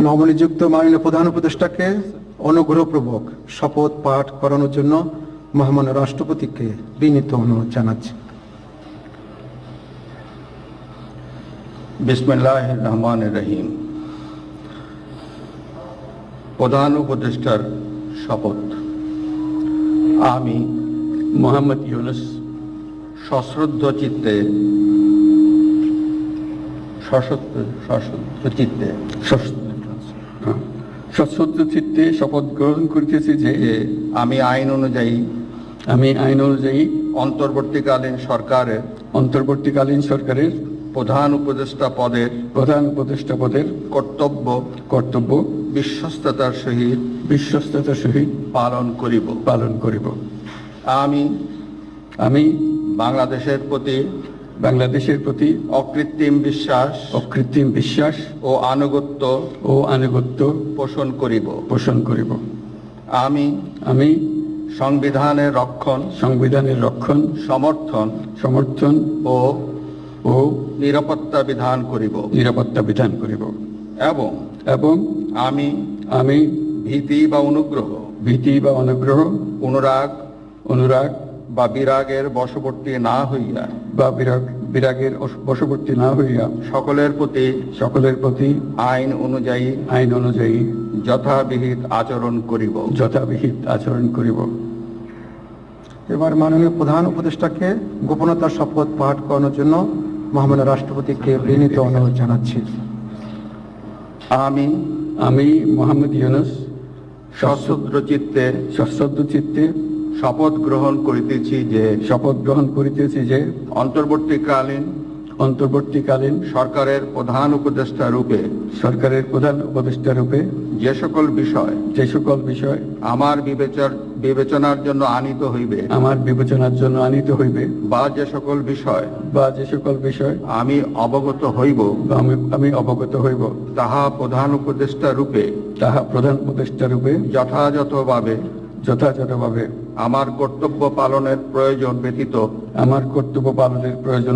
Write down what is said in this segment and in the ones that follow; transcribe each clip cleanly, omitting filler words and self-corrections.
নবনিযুক্ত মাননীয় প্রধান উপদেষ্টাকে অনুগ্রহপূর্বক শপথ পাঠ করানোর জন্য মহামান্য রাষ্ট্রপতিকে বিনীত অনুরোধ জানাচ্ছি। বিসমিল্লাহির রহমানির রহিম। প্রধান উপদেষ্টার শপথ। আমি মোহাম্মদ ইউনুস সশ্রদ্ধ চিত্তে সশ্রদ্ধ চিত্তে শপথ গ্রহণ করিতেছি যে আমি আইন অনুযায়ী অন্তর্বর্তীকালীন সরকারের প্রধান উপদেষ্টা পদের কর্তব্য বিশ্বস্ততার সহিত পালন করিব। আমি বাংলাদেশের প্রতি অকৃত্রিম বিশ্বাস ও আনুগত্য পোষণ করিব। আমি সংবিধানের রক্ষণ সমর্থন ও নিরাপত্তা বিধান করিব এবং আমি ভীতি বা অনুগ্রহ অনুরাগ বা বিরাগের বশবর্তী না হইয়া সকলের প্রতি আইন অনুযায়ী যথাবিহিত আচরণ করিব। এবার মাননীয় প্রধান উপদেষ্টাকে গোপনতার শপথ পাঠ করানোর জন্য মহামান্য রাষ্ট্রপতিকে বিনীত অনুরোধ জানাচ্ছি। আমি মোহাম্মদ ইউনুস সশ্রদ্ধ চিত্তে শপথ গ্রহণ করিতেছি যে অন্তর্বর্তীকালীন সরকারের প্রধান উপদেষ্টা রূপে যে সকল বিষয় আমার বিবেচনার জন্য আনিত হইবে বা যে সকল বিষয় আমি অবগত হইব তাহা প্রধান উপদেষ্টা রূপে যথাযথভাবে আমার কর্তব্য পালনের প্রয়োজন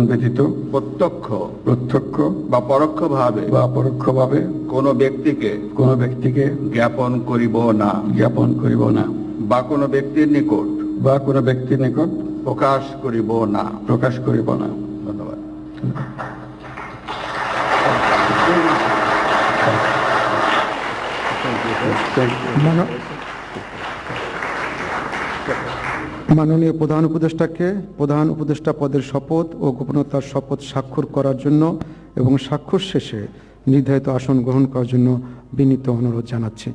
ব্যতীত প্রত্যক্ষ বা পরোক্ষভাবে কোনো ব্যক্তিকে জ্ঞাপন করিব না বা কোনো ব্যক্তির নিকট প্রকাশ করিব না। ধন্যবাদ। মাননীয় প্রধান উপদেষ্টাকে প্রধান উপদেষ্টা পদের শপথ ও গোপনতার শপথ স্বাক্ষর করার জন্য এবং স্বাক্ষর শেষে নির্ধারিত আসন গ্রহণ করার জন্য বিনীত অনুরোধ জানাচ্ছি।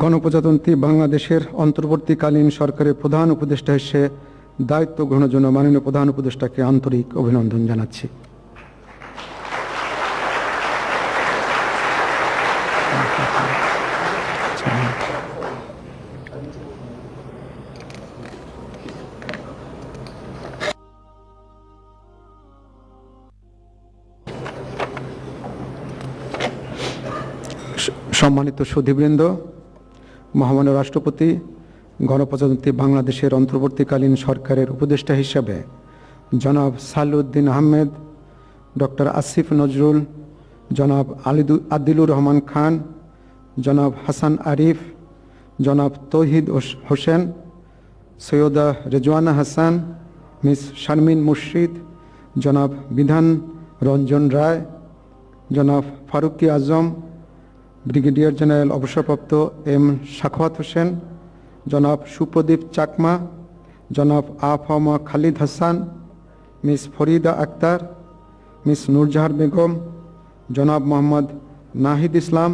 গণপ্রজাতন্ত্রী বাংলাদেশের অন্তর্বর্তীকালীন সরকারের প্রধান উপদেষ্টা হিসেবে দায়িত্ব গ্রহণের জন্য মাননীয় প্রধান উপদেষ্টাকে আন্তরিক অভিনন্দন জানাচ্ছি। সম্মানিত সুধীবৃন্দ, মহামান্য রাষ্ট্রপতি গণপ্রজাতন্ত্রী বাংলাদেশের অন্তর্বর্তীকালীন সরকারের উপদেষ্টা হিসাবে জনাব সালেউদ্দিন আহমেদ, ডক্টর আসিফ নজরুল, জনাব আদিলুর রহমান খান, জনাব হাসান আরিফ, জনাব তৌহিদ হোসেন, সৈয়দা রেজওয়ানা হাসান, মিস শারমিন মুর্শিদ, জনাব বিধান রঞ্জন রায়, জনাব ফারুকি আজম, ব্রিগেডিয়ার জেনারেল অবসরপ্রাপ্ত এম সাখাওয়াত হোসেন, জনাব সুপ্রদীপ চাকমা, জনাব আফামা খালিদ হাসান, মিস ফরিদা আক্তার, মিস নূরজাহার বেগম, জনাব মোহাম্মদ নাহিদ ইসলাম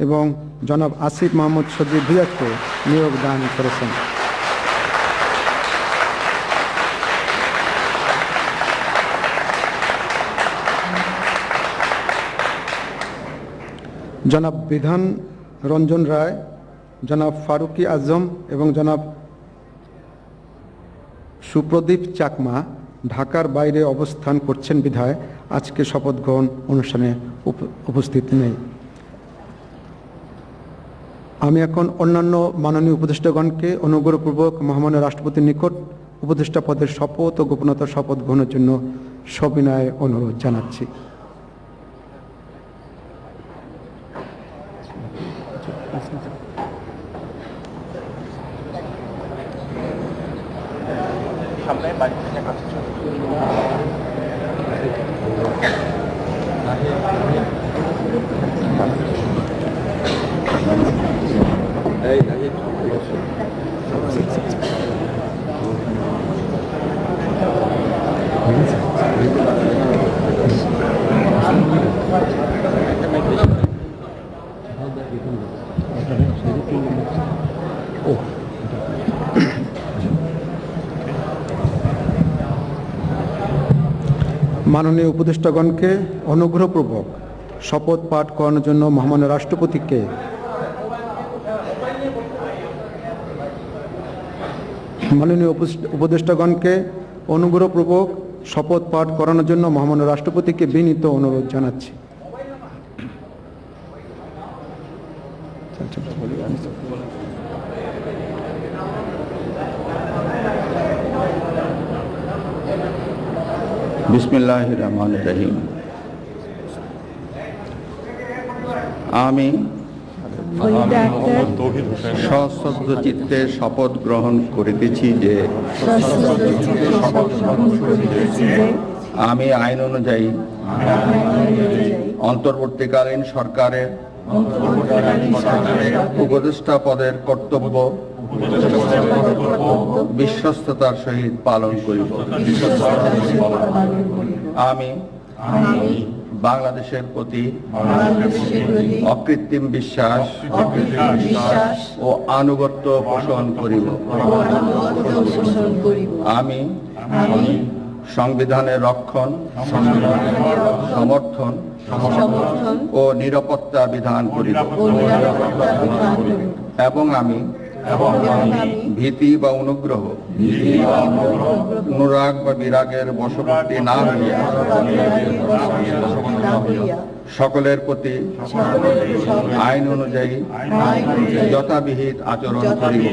এবং জনাব আসিফ মোহাম্মদ সজিব ভুঁইয়াকে নিয়োগ দান করেছেন। জনাব বিধান রঞ্জন রায়, জনাব ফারুকি আজম এবং জনাব সুপ্রদীপ চাকমা ঢাকার বাইরে অবস্থান করছেন বিধায় আজকে শপথ গ্রহণ অনুষ্ঠানে উপস্থিত নেই। আমি এখন অন্যান্য মাননীয় উপদেষ্টাগণকে অনুগ্রহপূর্বক মহামান্য রাষ্ট্রপতির নিকট উপদেষ্টা পদের শপথ ও গোপনতার শপথ গ্রহণের জন্য সবিনয়ে অনুরোধ জানাচ্ছি। মাননীয় উপদেষ্টাগণকে অনুগ্রহপূর্বক শপথ পাঠ করানোর জন্য মহামান্য রাষ্ট্রপতিকে শপথ পাঠ করানোর জন্য মহামান্য রাষ্ট্রপতিকে বিনীত অনুরোধ জানাচ্ছি। বিসমিল্লাহির রহমানির রহিম। আমি সশ্রদ্ধ চিত্তে শপথ গ্রহণ করিতেছি যে আমি আইন অনুযায়ী অন্তর্বর্তীকালীন সরকারের উপদেষ্টা পদের কর্তব্য বিশ্বস্ততার সহিত পালন করিব। আমি বাংলাদেশের প্রতি অকৃত্রিম বিশ্বাস ও আনুগত্য পোষণ করিব। আমি সংবিধানের রক্ষণ, সমর্থন ও নিরাপত্তা বিধান করিব এবং আমি ভীতি বা অনুগ্রহ, অনুরাগ বা বিরাগের বশবর্তী না হইয়া সকলের প্রতি আইন অনুযায়ী যথাবিহিত আচরণ করিব।